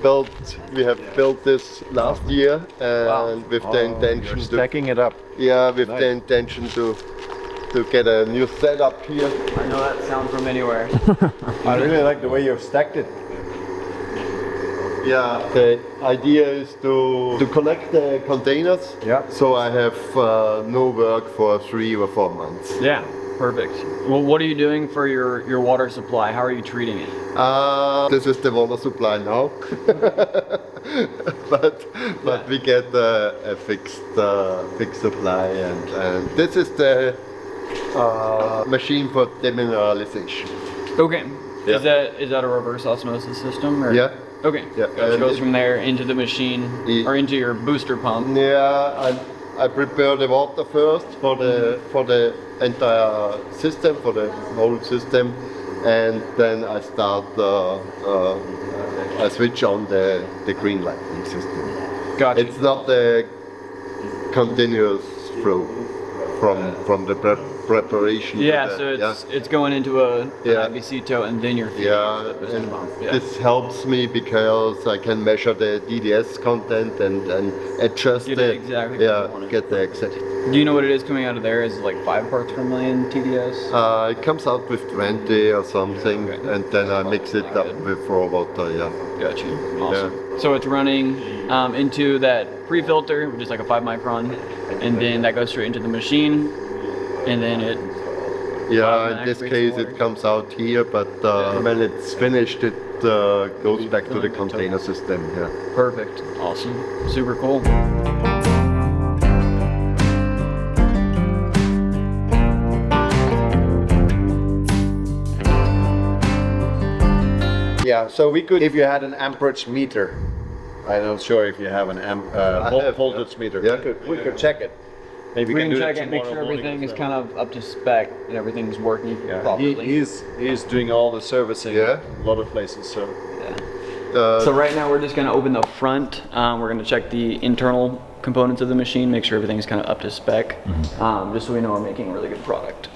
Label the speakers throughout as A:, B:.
A: built this last year, and with the intention
B: You're stacking it up.
A: with the intention to get a new setup here.
C: I know that sound from anywhere.
B: I really like the way you've stacked it.
A: Yeah, the idea is to collect the containers.
B: Yeah.
A: So I have no work for 3 or 4 months.
C: Yeah, perfect. Well, what are you doing for your water supply? How are you treating it?
A: This is the water supply now, but we get a fixed supply, and this is the machine for demineralization.
C: Okay.
A: Yeah.
C: Is that a reverse osmosis system? Or?
A: Yeah.
C: Okay.
A: Yeah.
C: It goes from there into the machine or into your booster pump.
A: Yeah, I prepare the water first for the entire system, for the whole system, and then I start I switch on the green lighting system.
C: Gotcha.
A: It's not a continuous flow from the preparation.
C: Yeah,
A: to
C: so it's going into an IBC tote and then you're feeding
A: Yeah,
C: the booster
A: and
C: pump. Yeah.
A: this helps me because I can measure the DDS content and adjust
C: Get
A: the
C: it exactly where you want it.
A: get the exact.
C: Do you know what it is coming out of there? Is it like 5 parts per million TDS?
A: It comes out with 20 or something,
C: Okay.
A: and then I mix it up
C: Good.
A: with raw water. Yeah.
C: Gotcha. Awesome. So it's running into that pre-filter, which is like a 5 micron, and then that goes straight into the machine, and then it.
A: Yeah, in
C: and
A: this
C: activates
A: case
C: the water.
A: it comes out here, but when it's finished, it goes back to the container system. Yeah.
C: Perfect. Awesome. Super cool.
B: Yeah, so we could, if you had an amperage meter, I'm not sure if you have an voltage meter.
A: Yeah.
B: We could check it. Maybe
C: We
B: can
C: can
B: do
C: check
B: that
C: it, make sure
B: tomorrow morning
C: everything
B: as
C: is
B: well.
C: kind of up to spec and everything's working
B: Yeah,
C: properly.
B: he's doing all the servicing.
A: Yeah.
B: A lot of places. So
C: So right now we're just going to open the front. We're going to check the internal components of the machine, make sure everything's kind of up to spec, just so we know we're making a really good product.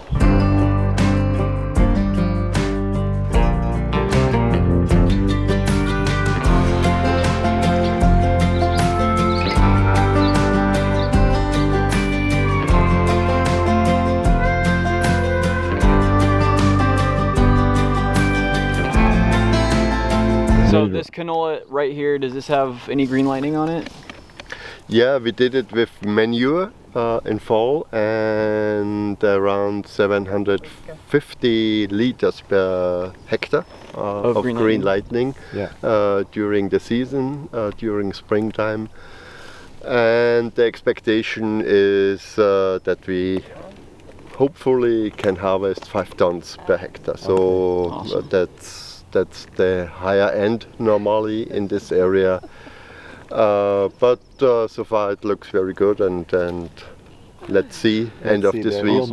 C: So this canola right here, does this have any green lighting on it?
A: Yeah, we did it with manure in fall and around 750 liters per hectare of green lightning during the season, during springtime. And the expectation is that we hopefully can harvest 5 tons per hectare. So
C: Awesome.
A: that's the higher end normally in this area. But so far it looks very good, and let's see, end of this week.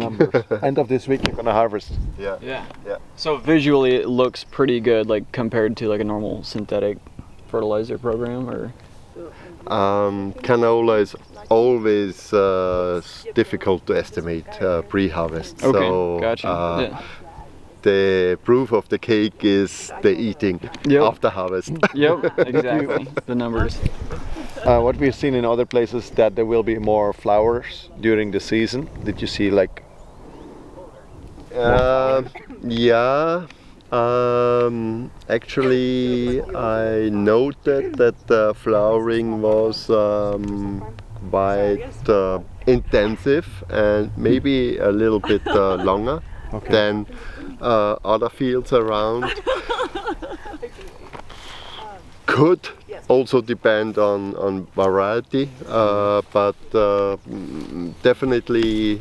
B: End of this week you're gonna harvest.
A: Yeah.
C: Yeah.
A: Yeah.
C: So visually it looks pretty good, like compared to like a normal synthetic fertilizer program, or?
A: Canola is always difficult to estimate pre-harvest.
C: Okay,
A: So,
C: gotcha. Yeah.
A: The proof of the cake is the eating after harvest.
C: Yep, exactly. The numbers.
B: What we've seen in other places that there will be more flowers during the season. Did you see like?
A: Yeah. Actually, I noted that the flowering was quite intensive and maybe a little bit longer than other fields around. Could also depend on variety, but definitely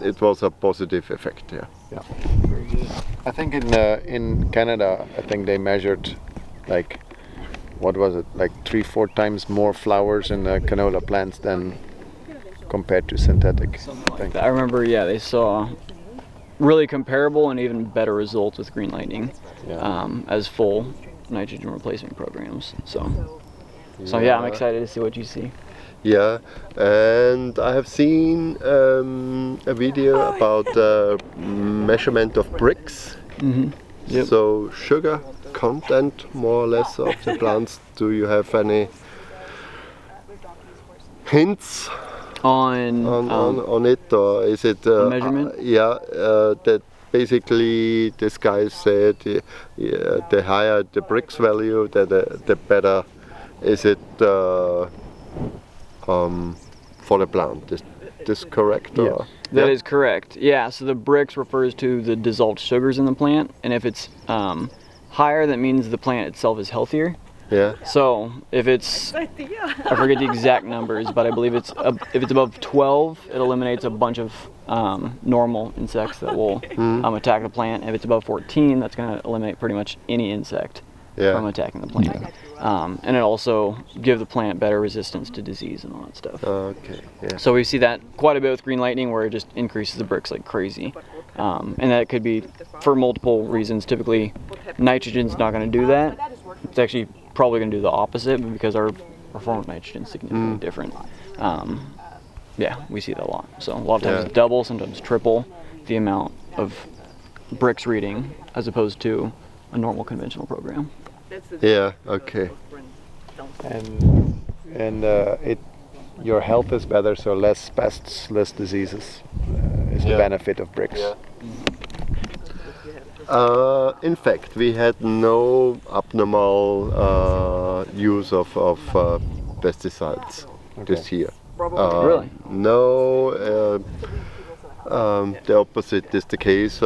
A: it was a positive effect. Yeah.
B: Yeah. I think in Canada, I think they measured like, what was it, like 3-4 times more flowers in the canola plants than compared to synthetic.
C: I remember, yeah, they saw really comparable and even better results with green lightning as full nitrogen replacement programs. So yeah, I'm excited to see what you see.
A: Yeah, and I have seen a video about measurement of bricks.
C: Yep.
A: So sugar content more or less of the plants? Do you have any hints on it, or is it
C: measurement?
A: That basically this guy said the higher the bricks value, the better is it for the plant. Is this correct?
C: Yes. That is correct. Yeah, so the bricks refers to the dissolved sugars in the plant, and if it's higher, that means the plant itself is healthier.
A: Yeah.
C: So if it's, I forget the exact numbers, but I believe if it's above 12, it eliminates a bunch of normal insects that will attack the plant. If it's above 14, that's going to eliminate pretty much any insect from attacking the plant. And it also gives the plant better resistance to disease and all that stuff.
A: Okay. Yeah.
C: So we see that quite a bit with green lightning, where it just increases the bricks like crazy. And that could be for multiple reasons. Typically, nitrogen's not going to do that. It's actually probably going to do the opposite, but because our form of nitrogen is significantly different. Yeah, we see that a lot. So a lot of times it's double, sometimes triple the amount of bricks reading as opposed to a normal conventional program.
A: Yeah. Okay.
B: And your health is better, so less pests, less diseases is the benefit of bricks.
A: Yeah. In fact, we had no abnormal use of pesticides this year.
C: Really?
A: No, the opposite is the case.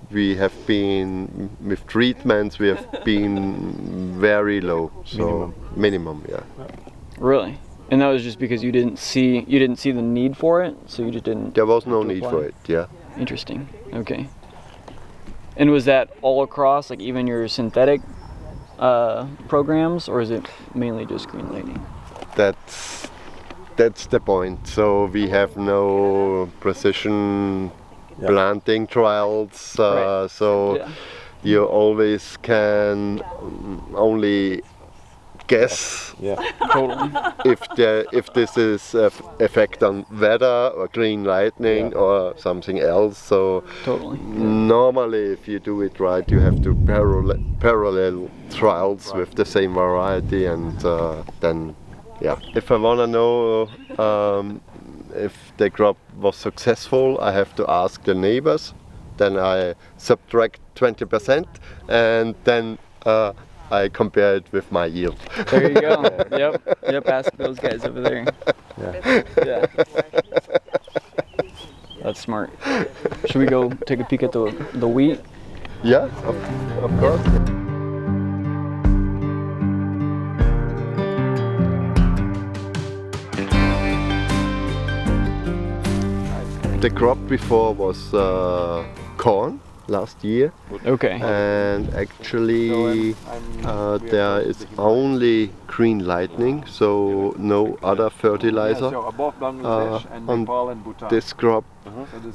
A: We have been, with treatments, we have been very low, so minimum, yeah.
C: Really? And that was just because you didn't see the need for it, so you just didn't.
A: There was no need for it, yeah.
C: Interesting. Okay. And was that all across, like even your synthetic programs, or is it mainly just green lightning?
A: That's the point. So we have no precision planting trials, so you always can only guess
C: Totally.
A: if this is effect on weather or green lightning or something else. So
C: Totally.
A: normally, if you do it right, you have to parallel trials with the same variety, and then if I want to know if the crop was successful, I have to ask the neighbors. Then I subtract 20%, and then I compare it with my yield.
C: There you go. Yep. Ask those guys over there. Yeah. That's smart. Should we go take a peek at the wheat?
A: Yeah, of course. The crop before was corn last year.
C: Okay.
A: And actually there is only green lightning, so no other fertilizer on this crop.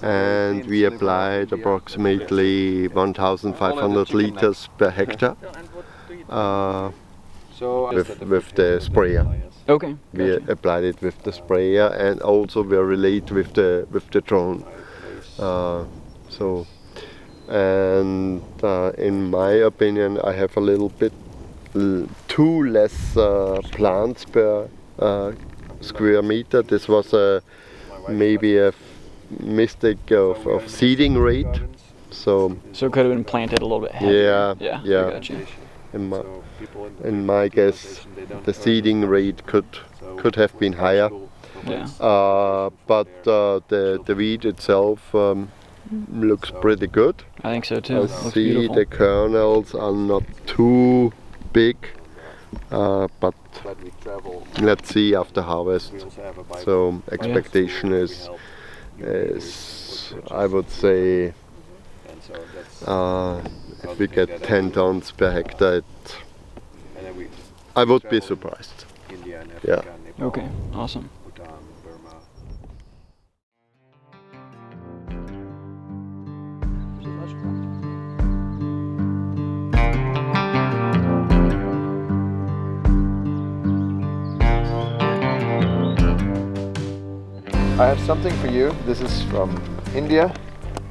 A: And we applied approximately 1,500 liters per hectare with the sprayer.
C: Okay.
A: We applied it with the sprayer, and also we relate with the drone. And in my opinion, I have a little bit too less plants per square meter. This was maybe a mistake of seeding rate. So
C: it could have been planted a little bit heavier.
A: Yeah.
C: I got you.
A: In my guess, the seeding rate could have been higher.
C: Yeah.
A: But the wheat itself looks pretty good.
C: I think so too.
A: I
C: Looks
A: see
C: beautiful.
A: the kernels are not too big, but let's see after harvest. So expectation is I would say if we get 10 tons per hectare, I would be surprised. Yeah.
C: Okay, awesome.
B: I have something for you. This is from India,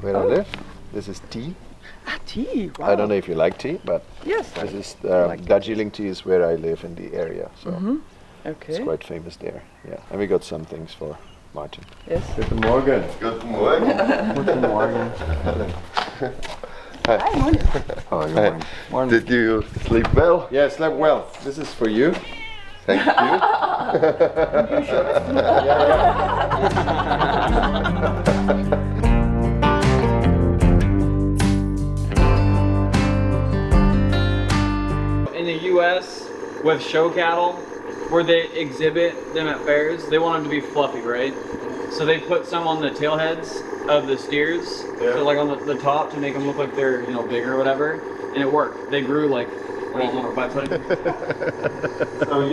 B: where I live. This is tea.
C: Tea. Wow.
B: I don't know if you like tea, but
C: Yes.
B: this is
C: like
B: Darjeeling tea is where I live in the area, so
C: Okay.
B: it's quite famous there. Yeah, and we got some things for Martin.
C: Yes.
B: Guten Morgen.
A: Good morning.
C: Guten Morgen.
B: Hi, good morning.
A: Did you sleep well?
B: Yeah, slept well. This is for you.
A: Thank you.
C: In the U.S., with show cattle, where they exhibit them at fairs, they want them to be fluffy, right? So they put some on the tailheads of the steers, so like on the top to make them look like they're, you know, bigger or whatever, and it worked. They grew like, I don't know, by putting.